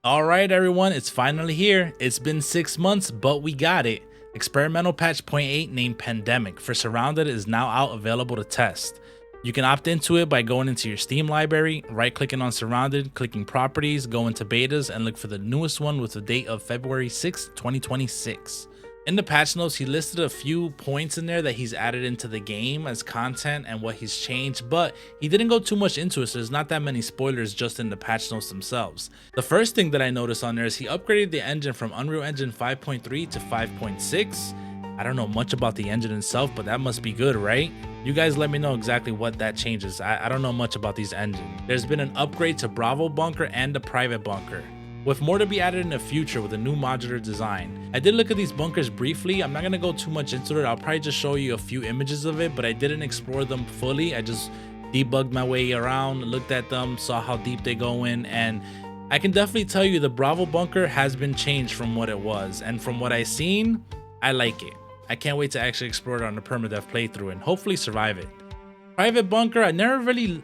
All right, everyone, it's finally here. It's been 6 months, but we got it. Experimental patch 0.8 named Pandemic for SurrounDead is now out available to test. You can opt into it by going into your Steam library, right-clicking on SurrounDead, clicking Properties, go into Betas, and look for the newest one with the date of February 6, 2026. In the patch notes, he listed a few points in there that he's added into the game as content and what he's changed, but he didn't go too much into it, so there's not that many spoilers just in the patch notes themselves. The first thing that I noticed on there is he upgraded the engine from Unreal Engine 5.3 to 5.6. I don't know much about the engine itself, but that must be good, right? You guys let me know exactly what that changes. I don't know much about these engines. There's been an upgrade to Bravo Bunker and the Private Bunker, with more to be added in the future with a new modular design. I did look at these bunkers briefly. I'm not going to go too much into it. I'll probably just show you a few images of it, but I didn't explore them fully. I just debugged my way around, looked at them, saw how deep they go in, and I can definitely tell you the Bravo Bunker has been changed from what it was, and from what I've seen, I like it. I can't wait to actually explore it on the permadeath playthrough and hopefully survive it. Private Bunker, I never really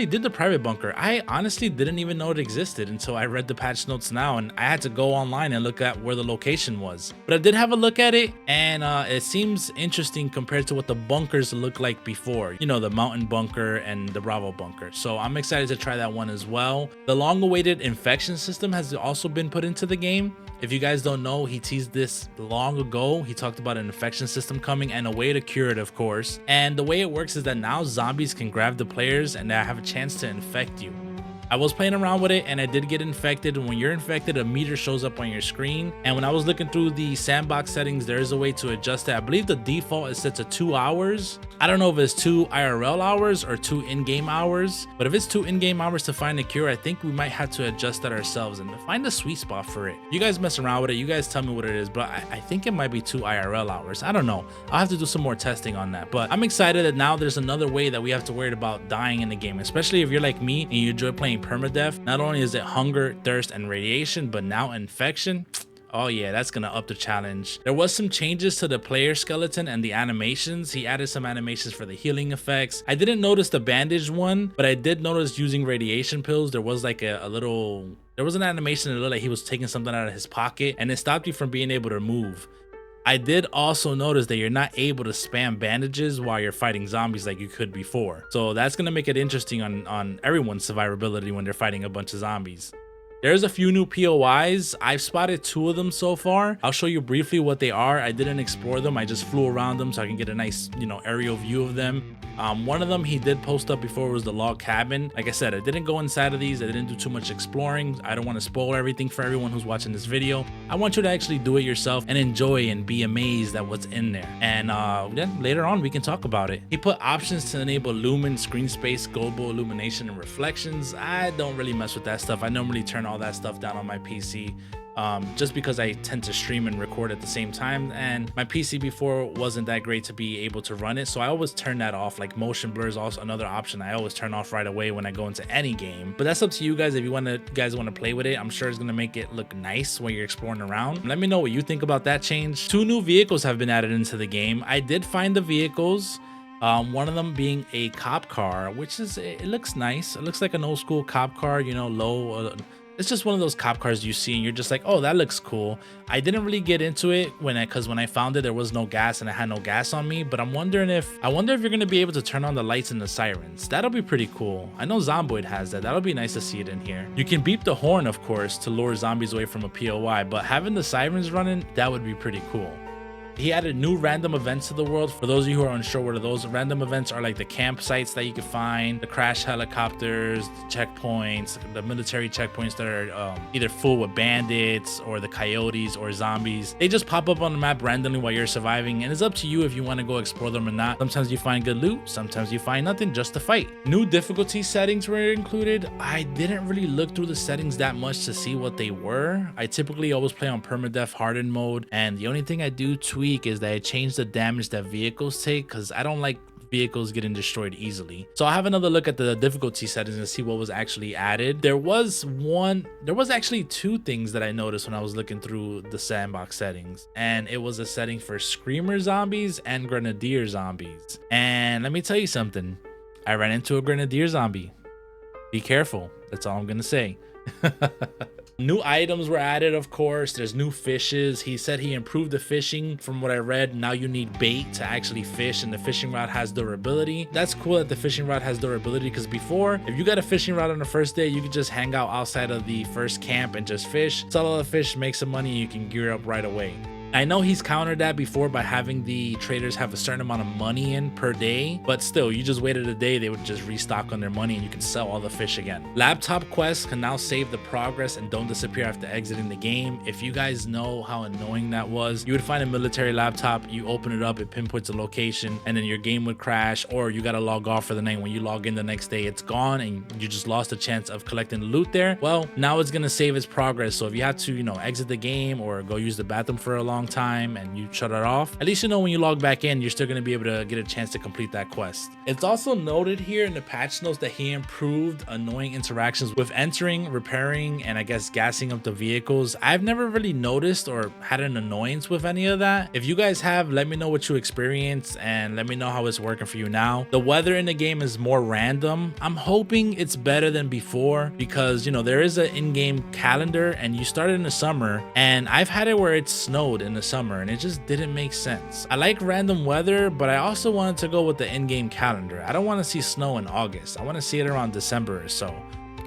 did the Private Bunker. I honestly didn't even know it existed until I read the patch notes now, and I had to go online and look at where the location was. But I did have a look at it, and it seems interesting compared to what the bunkers looked like before. You know, the Mountain Bunker and the Bravo Bunker. So I'm excited to try that one as well. The long-awaited infection system has also been put into the game. If you guys don't know, he teased this long ago. He talked about an infection system coming and a way to cure it, of course. And the way it works is that now zombies can grab the players and they have a chance to infect you. I was playing around with it and I did get infected. When you're infected, a meter shows up on your screen. And when I was looking through the sandbox settings, there is a way to adjust that. I believe the default is set to 2 hours. I don't know if it's 2 IRL hours or 2 in-game hours, but if it's 2 in-game hours to find a cure, I think we might have to adjust that ourselves and find a sweet spot for it. You guys mess around with it. You guys tell me what it is, but I think it might be 2 IRL hours. I don't know. I'll have to do some more testing on that, but I'm excited that now there's another way that we have to worry about dying in the game, especially if you're like me and you enjoy playing permadeath. Not only is it hunger, thirst, and radiation, but now infection. Oh yeah, that's gonna up the challenge. There was some changes to the player skeleton and the animations. He added some animations for the healing effects. I didn't notice the bandage one, but I did notice using radiation pills. There was like there was an animation that looked like he was taking something out of his pocket and it stopped you from being able to move. I did also notice that you're not able to spam bandages while you're fighting zombies like you could before. So that's gonna make it interesting on everyone's survivability when they're fighting a bunch of zombies. There's a few new POIs. I've spotted 2 of them so far. I'll show you briefly what they are. I didn't explore them. I just flew around them so I can get a nice, aerial view of them. One of them he did post up before was the log cabin. Like I said, I didn't go inside of these. I didn't do too much exploring. I don't want to spoil everything for everyone who's watching this video. I want you to actually do it yourself and enjoy and be amazed at what's in there. And then later on we can talk about it. He put options to enable lumen, screen space, global illumination, and reflections. I don't really mess with that stuff. I normally turn all that stuff down on my PC. Just because I tend to stream and record at the same time, and my PC before wasn't that great to be able to run it, so I always turn that off. Like motion blur is also another option I always turn off right away when I go into any game, but that's up to you guys. If you guys want to play with it, I'm sure it's gonna make it look nice when you're exploring around. Let me know what you think about that change. 2 new vehicles have been added into the game. I did find the vehicles. One of them being a cop car, which is, it looks nice. It looks like an old school cop car, low. It's just one of those cop cars you see and you're just like, oh, that looks cool. I didn't really get into it because when I found it, there was no gas and I had no gas on me. But I wonder if you're gonna be able to turn on the lights and the sirens. That'll be pretty cool. I know Zomboid has that. That'll be nice to see it in here. You can beep the horn, of course, to lure zombies away from a POI, but having the sirens running, that would be pretty cool. He added new random events to the world. For those of you who are unsure what are those, random events are like the campsites that you can find, the crash helicopters, the checkpoints, the military checkpoints that are either full with bandits or the coyotes or zombies. They just pop up on the map randomly while you're surviving, and it's up to you if you want to go explore them or not. Sometimes you find good loot, sometimes you find nothing, just to fight. New difficulty settings were included. I didn't really look through the settings that much to see what they were. I typically always play on permadeath hardened mode, and the only thing I do tweak is that I changed the damage that vehicles take because I don't like vehicles getting destroyed easily. So I'll have another look at the difficulty settings and see what was actually added. There was actually 2 things that I noticed when I was looking through the sandbox settings, and it was a setting for screamer zombies and grenadier zombies. And let me tell you something, I ran into a grenadier zombie. Be careful, that's all I'm gonna say. New items were added, of course. There's new fishes. He said he improved the fishing from what I read. Now you need bait to actually fish, and the fishing rod has durability. That's cool that the fishing rod has durability, because before, if you got a fishing rod on the first day, you could just hang out outside of the first camp and just fish, sell all the fish, make some money, and you can gear up right away. I know he's countered that before by having the traders have a certain amount of money in per day, but still, you just waited a day, they would just restock on their money and you can sell all the fish again. Laptop quests can now save the progress and don't disappear after exiting the game. If you guys know how annoying that was, you would find a military laptop, you open it up, it pinpoints a location, and then your game would crash, or you gotta log off for the night. When you log in the next day, it's gone and you just lost a chance of collecting the loot there. Well, now it's gonna save its progress. So if you have to, exit the game or go use the bathroom for a long time and you shut it off, at least when you log back in, you're still going to be able to get a chance to complete that quest. It's also noted here in the patch notes that he improved annoying interactions with entering, repairing, and I guess gassing up the vehicles. I've never really noticed or had an annoyance with any of that. If you guys have, let me know what you experienced and let me know how it's working for you now. The weather in the game is more random. I'm hoping it's better than before, because there is an in-game calendar and you start in the summer, and I've had it where it snowed in the summer and it just didn't make sense. I like random weather, but I also wanted to go with the in-game calendar. I don't want to see snow in August. I want to see it around December or so.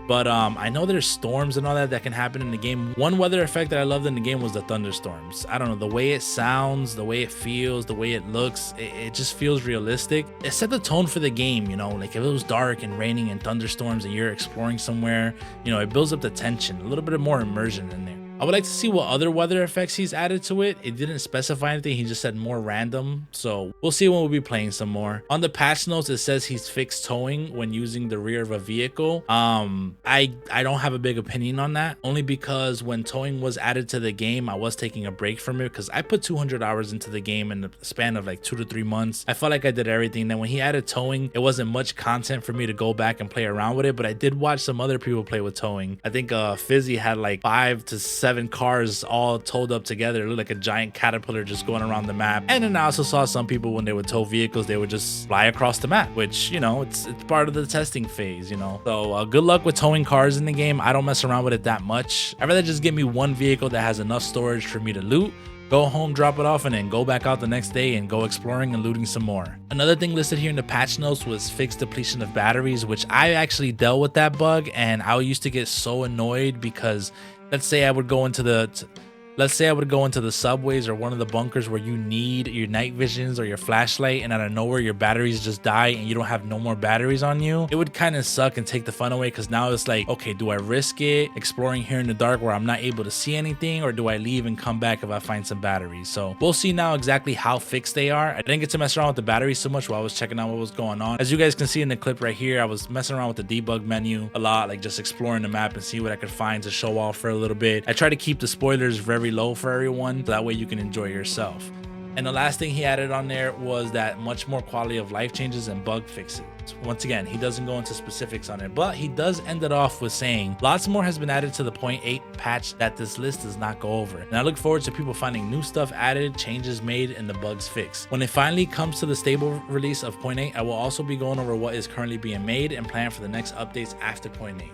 But I know there's storms and all that can happen in the game. One weather effect that I loved in the game was the thunderstorms. I don't know, the way it sounds, the way it feels, the way it looks, it just feels realistic. It set the tone for the game, like if it was dark and raining and thunderstorms and you're exploring somewhere, it builds up the tension, a little bit of more immersion in there. I would like to see what other weather effects he's added to it. It didn't specify anything, he just said more random, so we'll see when we'll be playing some more. On the patch notes, it says he's fixed towing when using the rear of a vehicle. I don't have a big opinion on that, only because when towing was added to the game, I was taking a break from it because I put 200 hours into the game in the span of like 2 to 3 months. I felt like I did everything. Then when he added towing, it wasn't much content for me to go back and play around with it, but I did watch some other people play with towing. I think Fizzy had like 5 to 7 cars all towed up together. It looked like a giant caterpillar just going around the map. And then I also saw some people, when they would tow vehicles, they would just fly across the map, which it's part of the testing phase. So good luck with towing cars in the game. I don't mess around with it that much. I'd rather just give me one vehicle that has enough storage for me to loot, go home, drop it off, and then go back out the next day and go exploring and looting some more. Another thing listed here in the patch notes was fixed depletion of batteries, which I actually dealt with that bug, and I used to get so annoyed because let's say I would go into the subways or one of the bunkers where you need your night visions or your flashlight, and out of nowhere your batteries just die and you don't have no more batteries on you. It would kind of suck and take the fun away, because now it's like, okay, do I risk it exploring here in the dark where I'm not able to see anything, or do I leave and come back if I find some batteries? So we'll see now exactly how fixed they are. I didn't get to mess around with the batteries so much while I was checking out what was going on. As you guys can see in the clip right here, I was messing around with the debug menu a lot, like just exploring the map and see what I could find to show off for a little bit. I try to keep the spoilers very low for everyone, so that way you can enjoy yourself. And the last thing he added on there was that much more quality of life changes and bug fixes. Once again, he doesn't go into specifics on it, but he does end it off with saying lots more has been added to the 0.8 patch that this list does not go over. And I look forward to people finding new stuff added, changes made, and the bugs fixed. When it finally comes to the stable release of 0.8, I will also be going over what is currently being made and plan for the next updates after 0.8.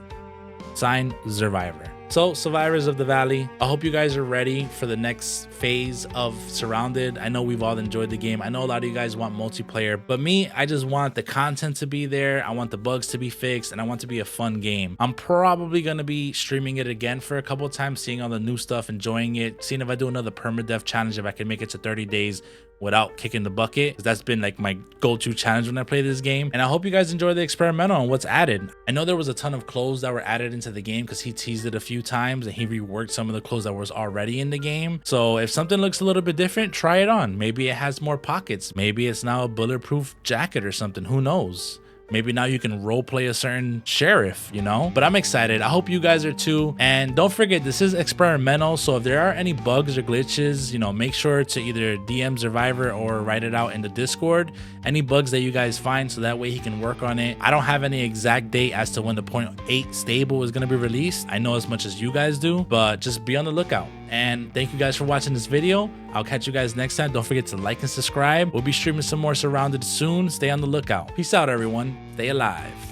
Signed, Survivor. So, survivors of the valley, I hope you guys are ready for the next phase of SurrounDead. I know we've all enjoyed the game. I know a lot of you guys want multiplayer, but me, I just want the content to be there. I want the bugs to be fixed, and I want it to be a fun game. I'm probably going to be streaming it again for a couple of times, seeing all the new stuff, enjoying it, seeing if I do another permadeath challenge, if I can make it to 30 days without kicking the bucket. That's been like my go-to challenge when I play this game. And I hope you guys enjoy the experimental and what's added. I know there was a ton of clothes that were added into the game because he teased it a few times and he reworked some of the clothes that was already in the game. So if something looks a little bit different, try it on. Maybe it has more pockets. Maybe it's now a bulletproof jacket or something. Who knows? Maybe now you can roleplay a certain sheriff, But I'm excited. I hope you guys are too. And don't forget, this is experimental. So if there are any bugs or glitches, make sure to either DM Survivor or write it out in the Discord. Any bugs that you guys find, so that way he can work on it. I don't have any exact date as to when the 0.8 stable is going to be released. I know as much as you guys do, but just be on the lookout. And thank you guys for watching this video. I'll catch you guys next time. Don't forget to like and subscribe. We'll be streaming some more SurrounDead soon. Stay on the lookout. Peace out, everyone. Stay alive.